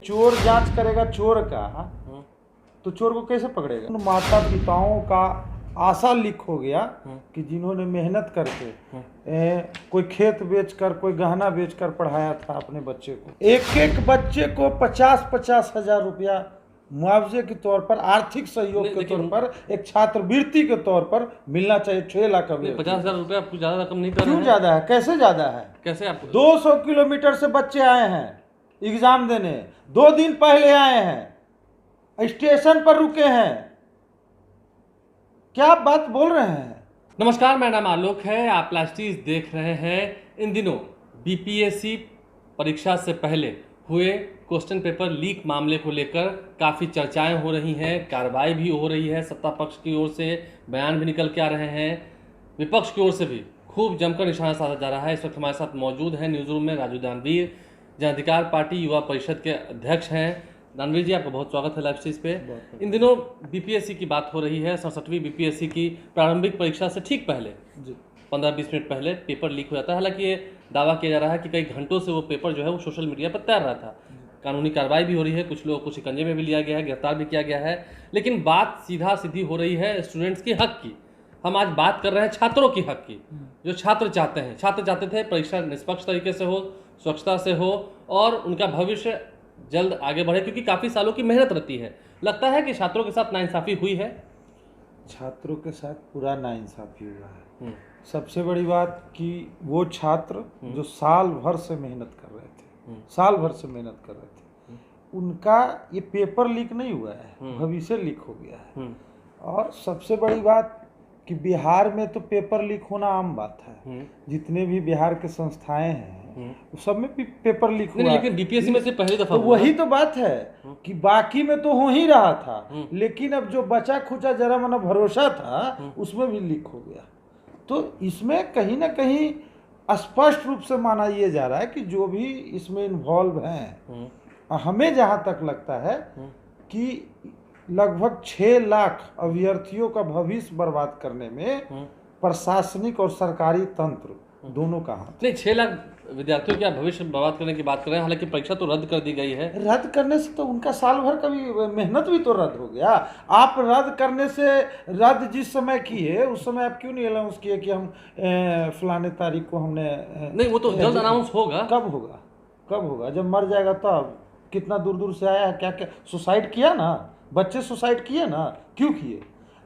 चोर जांच करेगा चोर का तो चोर को कैसे पकड़ेगा। उन माता पिताओं का आशा लीक हो गया कि जिन्होंने मेहनत करके कोई खेत बेचकर कोई गहना बेचकर पढ़ाया था अपने बच्चे को, एक एक बच्चे को 50-50 हजार रुपया मुआवजे के तौर पर, आर्थिक सहयोग के तौर पर, एक छात्रवृत्ति के तौर पर मिलना चाहिए। 6 लाख का 50,000 रुपया आपको ज्यादा रकम नहीं कर रहे क्यों हैं? ज्यादा है? कैसे ज्यादा है? कैसे आप 200 किलोमीटर से बच्चे आए हैं एग्जाम देने, 2 दिन पहले आए हैं, स्टेशन पर रुके हैं, क्या आप बात बोल रहे हैं? नमस्कार, मेरा नाम आलोक है, आप प्लास्टिक्स देख रहे हैं। इन दिनों बीपीएससी परीक्षा से पहले हुए क्वेश्चन पेपर लीक मामले को लेकर काफ़ी चर्चाएं हो रही हैं, कार्रवाई भी हो रही है। सत्ता पक्ष की ओर से बयान भी निकल के आ रहे हैं, विपक्ष की ओर से भी खूब जमकर निशाना साधा जा रहा है। इस वक्त हमारे साथ मौजूद हैं न्यूज़ रूम में राजू दानवीर, जन अधिकार पार्टी युवा परिषद के अध्यक्ष हैं। दानवीर जी, आपका बहुत स्वागत है लाइव स्टेज पे। इन दिनों बीपीएससी की बात हो रही है। 67वीं बीपीएससी की प्रारंभिक परीक्षा से ठीक पहले 15-20 मिनट पहले पेपर लीक हो जाता है। हालांकि ये दावा किया जा रहा है कि कई घंटों से वो पेपर जो है वो सोशल मीडिया पर तैर रहा था। कानूनी कार्रवाई भी हो रही है, कुछ लोगों को शिकंजे में भी लिया गया है, गिरफ्तार भी किया गया है। लेकिन बात सीधा सीधी हो रही है स्टूडेंट्स के हक की। हम आज बात कर रहे हैं छात्रों की हक की। जो छात्र चाहते हैं, छात्र चाहते थे परीक्षा निष्पक्ष तरीके से हो, स्वच्छता से हो और उनका भविष्य जल्द आगे बढ़े, क्योंकि काफ़ी सालों की मेहनत रहती है। लगता है कि छात्रों के साथ नाइंसाफ़ी हुई है। छात्रों के साथ पूरा नाइंसाफी हुआ है। सबसे बड़ी बात कि वो छात्र जो साल भर से मेहनत कर रहे थे, साल भर से मेहनत कर रहे थे, उनका ये पेपर लीक नहीं हुआ है, भविष्य लीक हो गया है। और सबसे बड़ी बात कि बिहार में तो पेपर लीक होना आम बात है। जितने भी बिहार के संस्थाएं हैं सब में पेपर लीक हुआ, लेकिन बीपीएससी में से पहली दफा तो वही तो बात है कि बाकी में तो हो ही रहा था, लेकिन अब जो बचा खुचा जरा मना भरोसा था उसमें भी लीक हो गया। तो इसमें कहीं ना कहीं स्पष्ट रूप से माना यह जा रहा है कि जो भी इसमें इन्वॉल्व हैं, हमें जहां तक लगता है कि लगभग 6 लाख अभ्यर्थियों का भविष्य बर्बाद करने में प्रशासनिक और सरकारी तंत्र दोनों का हाथ। नहीं, 6 लाख विद्यार्थियों का भविष्य बर्बाद करने की बात कर रहे हैं। हालांकि परीक्षा तो रद्द कर दी गई है। रद्द करने से तो उनका साल भर का भी मेहनत भी तो रद्द हो गया। आप रद्द करने से, रद्द जिस समय किए उस समय आप क्यों नहीं अनाउंस किए कि हम फलाने तारीख को हमने नहीं, वो तो जल्द अनाउंस होगा। कब होगा? कब होगा? जब मर जाएगा तब। कितना दूर दूर से आया है, क्या क्या सुसाइड किया ना, बच्चे सुसाइड किए ना, क्यों किए?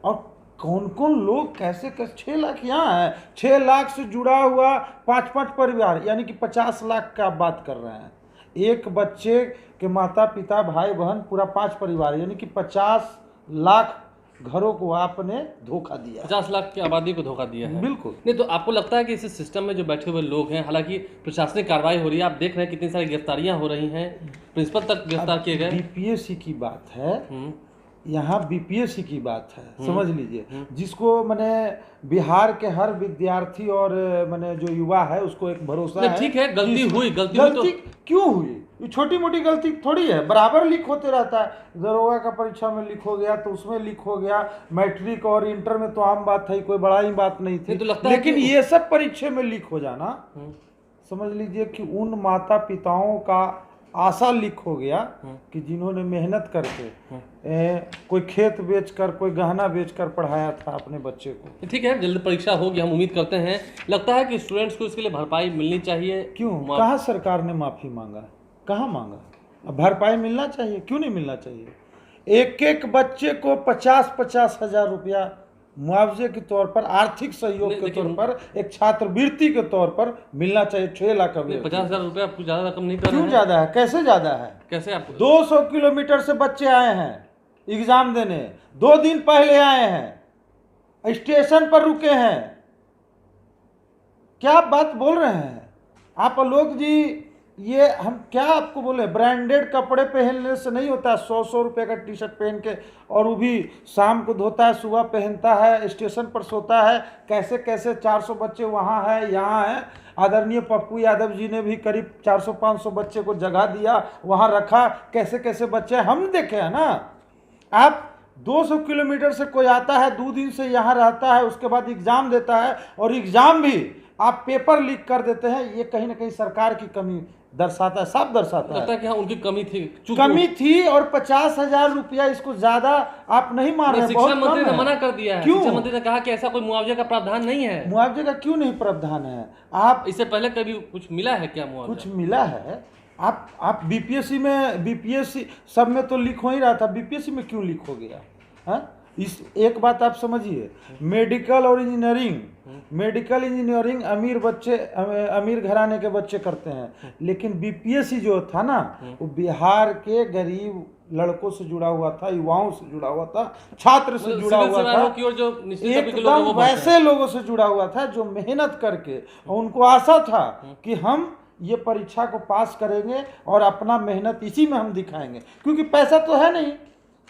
और कौन कौन लोग कैसे कैसे 6 लाख यहाँ है, 6 लाख से जुड़ा हुआ 5-5 परिवार, यानी कि 50 लाख का आप बात कर रहे हैं। एक बच्चे के माता पिता भाई बहन पूरा 5 परिवार, यानी कि 50 लाख घरों को आपने धोखा दिया। 50 लाख की आबादी को धोखा दिया है। बिल्कुल। नहीं तो आपको लगता है कि इस सिस्टम में जो बैठे हुए लोग हैं, हालांकि प्रशासनिक कार्रवाई हो रही है, आप देख रहे हैं कितनी सारी गिरफ्तारियां हो रही हैं, प्रिंसिपल तक गिरफ्तार किए गए। बीपीएससी की बात है, यहाँ बीपीएससी की बात है, समझ लीजिए। जिसको मैंने बिहार के हर विद्यार्थी और मैंने जो युवा है उसको एक भरोसा है। ठीक है, गलती हुई तो क्यों हुई? ये छोटी मोटी गलती थोड़ी है, बराबर लीक होते रहता है। दरोगा का परीक्षा में लीक हो गया तो उसमें लीक हो गया, मैट्रिक और इंटर में तो आम बात थी, कोई बड़ा ही बात नहीं थी। लेकिन ये सब परीक्षा में लीक हो जाना, समझ लीजिए कि उन माता पिताओं का आशा लीक हो गया कि जिन्होंने मेहनत करके कोई खेत बेचकर कोई गहना बेचकर पढ़ाया था अपने बच्चे को। ठीक है, जल्द परीक्षा होगी, हम उम्मीद करते हैं। लगता है कि स्टूडेंट्स को इसके लिए भरपाई मिलनी चाहिए। क्यों? कहाँ सरकार ने माफी मांगा? कहाँ मांगा? अब भरपाई मिलना चाहिए, क्यों नहीं मिलना चाहिए? एक एक बच्चे को 50-50 हजार रुपया मुआवजे के तौर पर, आर्थिक सहयोग के तौर पर, एक छात्रवृत्ति के तौर पर मिलना चाहिए। 6 लाख का 50,000 रुपया आपको ज्यादा रकम नहीं कर रहे हैं? क्यों ज्यादा है? कैसे ज्यादा है? कैसे आप 200 किलोमीटर से बच्चे आए हैं एग्जाम देने, 2 दिन पहले आए हैं, स्टेशन पर रुके हैं, क्या आप बात बोल रहे हैं? आप आलोक जी, ये हम क्या आपको बोले, ब्रांडेड कपड़े पहनने से नहीं होता है। 100-100 रुपये का टी शर्ट पहन के, और वो भी शाम को धोता है, सुबह पहनता है, स्टेशन पर सोता है। कैसे कैसे 400 बच्चे वहाँ है, यहाँ है। आदरणीय पप्पू यादव जी ने भी करीब 400-500 बच्चे को जगह दिया, वहाँ रखा। कैसे कैसे बच्चे हम देखे हैं ना। आप 200 किलोमीटर से कोई आता है, 2 दिन से यहाँ रहता है, उसके बाद एग्ज़ाम देता है, और एग्ज़ाम भी आप पेपर लीक कर देते हैं। ये कहीं ना कहीं सरकार की कमी दर्शाता है, साफ दर्शाता लगता है। है कि हाँ उनकी कमी थी, चूंकि कमी थी और 50,000 रुपया इसको ज्यादा आप नहीं मान रहे, शिक्षा बहुत मंत्री कम ने है। मना कर दिया है। क्यों? शिक्षा मंत्री ने कहा कि ऐसा कोई मुआवजे का प्रावधान नहीं है। मुआवजे का क्यों नहीं प्रावधान है? आप इससे पहले कभी कुछ मिला है क्या मुआवजा? कुछ मिला है? आप बीपीएससी में, बीपीएससी सब में तो लीक हो ही रहा था, बीपीएससी में क्यों लीक हो गया? हाँ, इस एक बात आप समझिए, मेडिकल और इंजीनियरिंग, मेडिकल इंजीनियरिंग अमीर बच्चे, अमीर घराने के बच्चे करते हैं, लेकिन बीपीएससी जो था ना वो बिहार के गरीब लड़कों से जुड़ा हुआ था, युवाओं से जुड़ा हुआ था, छात्र से जुड़ा सिविल हुआ सेवाओं था, की ओर जो निश्चित तबके के लोग हैं, एकदम वो बढ़ते हैं। वैसे लोगों से जुड़ा हुआ था जो मेहनत करके, और उनको आशा था कि हम ये परीक्षा को पास करेंगे और अपना मेहनत इसी में हम दिखाएंगे, क्योंकि पैसा तो है नहीं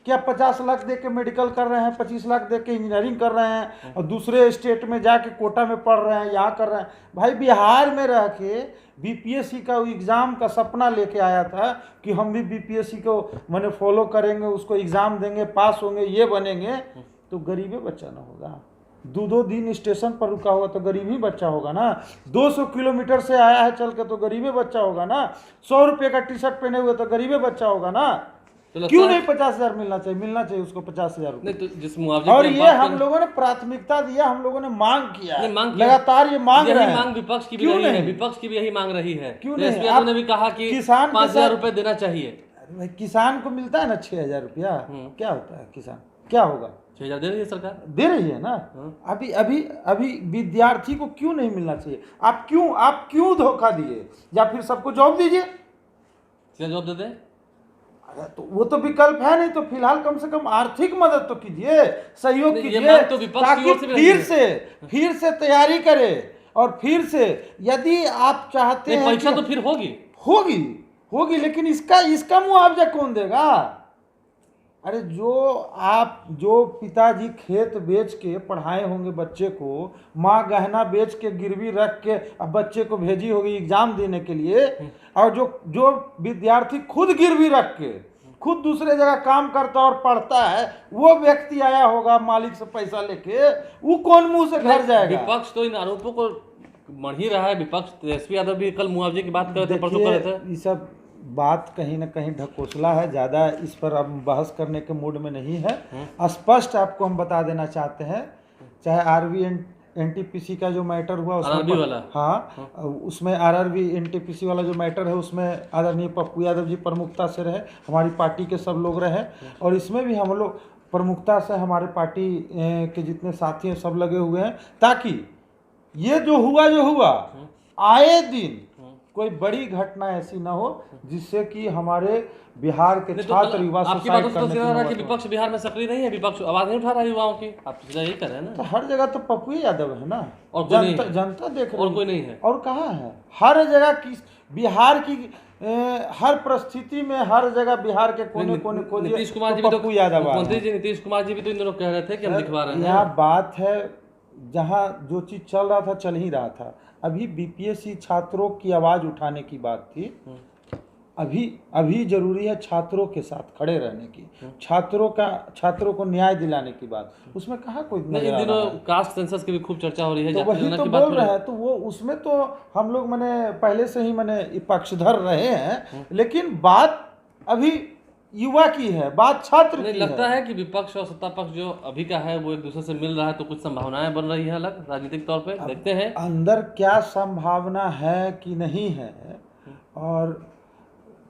कि आप 50 लाख दे के मेडिकल कर रहे हैं, 25 लाख दे के इंजीनियरिंग कर रहे हैं और दूसरे स्टेट में जाके कोटा में पढ़ रहे हैं, यहाँ कर रहे हैं। भाई बिहार में रह के बीपीएससी का एग्ज़ाम का सपना लेके आया था कि हम भी बीपीएससी को मैंने फॉलो करेंगे, उसको एग्ज़ाम देंगे, पास होंगे, ये बनेंगे, तो गरीबे बच्चा ना होगा। 2-2 दिन स्टेशन पर रुका हुआ तो गरीब ही बच्चा होगा ना। 200 किलोमीटर से आया है चल के तो गरीबे बच्चा होगा ना। 100 रुपये का टी शर्ट पहने हुए तो गरीबे बच्चा होगा ना। तो लगता क्यों है- नहीं 50,000 मिलना चाहिए? मिलना चाहिए उसको 50,000 रुपये। नहीं तो जिस मुआवजे और की ये बात हम कर- लोगों ने प्राथमिकता दिया, हम लोगों ने मांग किया है। नहीं, मांग किया। लगातार ये मांग यही रहे हैं। मांग विपक्ष की भी क्यों रही है, नहीं? विपक्ष की भी यही मांग रही है। क्यों एसपी नहीं? यादव आप ने भी कहा कि किसान के 5,000 साथ- रुपए देना चाहिए। अरे भाई, किसान को मिलता है ना 6,000 रुपया, क्या होता है? किसान क्या होगा? 6,000 दे रही है सरकार। दे रही है ना। अभी अभी अभी विद्यार्थी को क्यों नहीं मिलना चाहिए? आप क्यों धोखा दिए? या फिर सबको जॉब दीजिए। सीधा जॉब दे दें। अरे तो वो तो विकल्प है नहीं, तो फिलहाल कम से कम आर्थिक मदद तो कीजिए, सहयोग नहीं, ये कीजिए, मांग तो विपक्ष की ताकि ओर से भी रही है। फिर से तैयारी करे। और फिर से यदि आप चाहते नहीं, हैं परीक्षा कि- तो फिर होगी। होगी, लेकिन इसका मुआवजा कौन देगा? अरे जो पिताजी खेत बेच के पढ़ाए होंगे बच्चे को, माँ गहना बेच के गिरवी रख के अब बच्चे को भेजी होगी एग्जाम देने के लिए, और जो विद्यार्थी खुद गिरवी रख के खुद दूसरे जगह काम करता और पढ़ता है, वो व्यक्ति आया होगा मालिक से पैसा लेके, वो कौन मुंह से घर जाएगा? विपक्ष तो इन आरोपों को मढ़ ही रहा है। विपक्ष एसपी यादव भी कल मुआवजे की बात कर रहे थे, परसों कर रहे थे। देखिए, ये सब बात कहीं ना कहीं ढकोसला है, ज़्यादा इस पर अब बहस करने के मूड में नहीं है। स्पष्ट आपको हम बता देना चाहते हैं, चाहे आरवी एनटीपीसी का जो मैटर हुआ RRB वाला। हाँ, उसमें आरआरबी एनटीपीसी वाला जो मैटर है उसमें आदरणीय पप्पू यादव जी प्रमुखता से रहे, हमारी पार्टी के सब लोग रहे, और इसमें भी हम लोग प्रमुखता से हमारे पार्टी के जितने साथी हैं सब लगे हुए हैं, ताकि ये जो हुआ आए दिन कोई बड़ी घटना ऐसी ना हो जिससे कि हमारे बिहार के नहीं तो छात्र युवा आपकी बातों सुसाइड से तो करने सीधा रहा कि की विपक्ष बिहार में सक्रिय नहीं है, विपक्ष आवाज नहीं उठा रहा है युवाओं की। आप सीधा यही कर रहे हैं तो ना। हर जगह तो पप्पू यादव है ना, और कोई नहीं है। जनता देख रही और कोई नहीं है। और कहाँ है? हर जगह की बिहार की हर परिस्थिति में हर जगह बिहार के कोने कोने खोजिए नीतीश कुमार जी तो भी तो पप्पू यादव आ रहे मुख्यमंत्री हैं। जी नीतीश कुमार जी भी तो इन दिनों कह रहे थे कि हम दिखवा रहे हैं। यहाँ बात है, जहाँ जो चीज़ चल रहा था चल ही रहा था। अभी बीपीएससी छात्रों की आवाज़ उठाने की बात थी। अभी जरूरी है छात्रों के साथ खड़े रहने की, छात्रों को न्याय दिलाने की बात। उसमें कहाँ कोई नहीं, नजर इन आ दिनों रहा है? कास्ट सेंसस की भी खूब चर्चा हो रही है। तो जाति वही जनगणना तो की बात बोल हो रहे रही है। हैं, तो वो उसमें तो हम लोग मैंने पहले से ही मैंने पक्षधर रहे हैं, लेकिन बात अभी युवा की है, बात छात्र नहीं, की लगता है। है कि विपक्ष और सत्ता पक्ष जो अभी का है वो एक दूसरे से मिल रहा है, तो कुछ संभावनाएं बन रही है अलग राजनीतिक तौर पे। देखते हैं अंदर क्या संभावना है कि नहीं है, और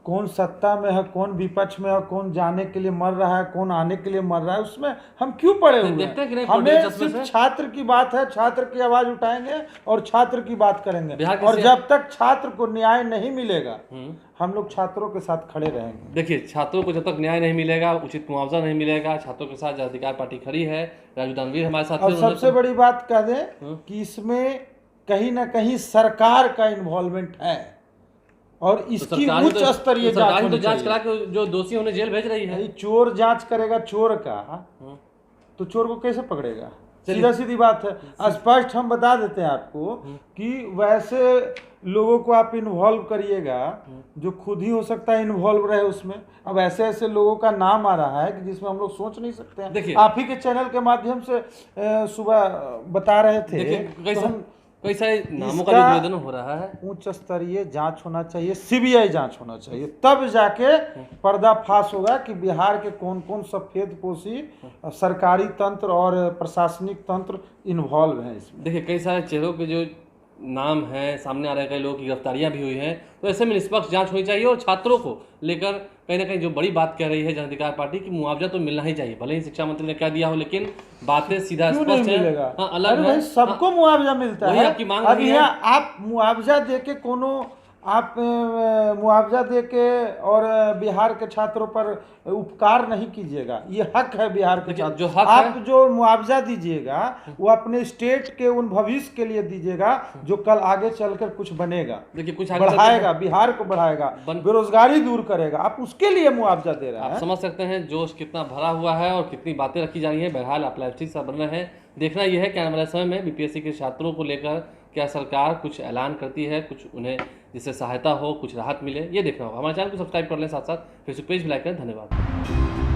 कौन सत्ता में है, कौन विपक्ष में है, कौन जाने के लिए मर रहा है, कौन आने के लिए मर रहा है, उसमें हम क्यों पड़े हुए देखते हैं कि नहीं हैं? हमें politics में सिर्फ से। छात्र की बात है, छात्र की आवाज उठाएंगे और छात्र की बात करेंगे, बिहार के और से- जब तक छात्र को न्याय नहीं मिलेगा हम लोग छात्रों के साथ खड़े रहेंगे। देखिए, छात्रों को जब तक न्याय नहीं मिलेगा, उचित मुआवजा नहीं मिलेगा, छात्रों के साथ जन अधिकार पार्टी खड़ी है, राजू दानवीर हमारे साथ और थे, सबसे बड़ी बात कह दें कि इसमें कहीं ना कहीं सरकार का इन्वॉल्वमेंट है, और इसकी उच्च स्तरीय जांच सरकार ही तो होनी जांच चाहिए। करा के जो दोषी उन्हें जेल भेज रही है। भाई चोर जांच करेगा चोर का, तो चोर को कैसे पकड़ेगा? सीधा सीधी बात है। स्पष्ट हम बता देते हैं आपको कि वैसे लोगों को आप इन्वॉल्व करिएगा जो खुद ही हो सकता है इन्वॉल्व रहे उसमें। अब ऐसे ऐसे लोगों का नाम आ रहा है कि जिसमें हम लोग सोच नहीं सकते हैं। देखिए, आप ही के चैनल के माध्यम से सुबह बता रहे थे, देखिए, तो हम कई सारे नामों का जो इसका निवेदन हो रहा है। उच्च स्तरीय जांच होना चाहिए, सीबीआई जांच होना चाहिए, तब जाके पर्दाफाश होगा कि बिहार के कौन कौन सफेदपोशी सरकारी तंत्र और प्रशासनिक तंत्र इन्वॉल्व हैं इसमें। देखिए कई सारे चेहरों के जो नाम हैं सामने आ रहे हैं, कई लोगों की गिरफ्तारियां भी हुई हैं, तो ऐसे में निष्पक्ष जांच होनी चाहिए। और छात्रों को लेकर कहीं ना कहीं जो बड़ी बात कह रही है जन अधिकार पार्टी की, मुआवजा तो मिलना ही चाहिए, भले ही शिक्षा मंत्री ने क्या दिया हो, लेकिन बातें सीधा क्यों नहीं स्पष्ट है। मिलेगा? हाँ, अलग अरे है। भाई सबको मुआवजा मिलता वही है। आपकी मांग अब रही है। यहाँ आप मुआवजा देके कोनो आप मुआवजा देके और बिहार के छात्रों पर उपकार नहीं कीजिएगा, ये हक है बिहार के देखिए, छात्र। जो हक आप है जो मुआवजा दीजिएगा वो अपने स्टेट के उन भविष्य के लिए दीजिएगा जो कल आगे चलकर कुछ बनेगा, देखिए कुछ आगे बढ़ाएगा, बिहार को बढ़ाएगा, बन- बेरोजगारी दूर करेगा, आप उसके लिए मुआवजा दे रहे आप हैं। समझ सकते हैं जोश कितना भरा हुआ है और कितनी बातें रखी जा रही हैं। बहरहाल आप प्लास्टिक सा बन रहे हैं। देखना यह है कि आने वाले समय में बीपीएससी के छात्रों को लेकर क्या सरकार कुछ ऐलान करती है, कुछ उन्हें जिससे सहायता हो, कुछ राहत मिले, ये देखना होगा। हमारे चैनल को सब्सक्राइब कर लें, साथ साथ फेसबुक पेज भी लाइक करें। धन्यवाद।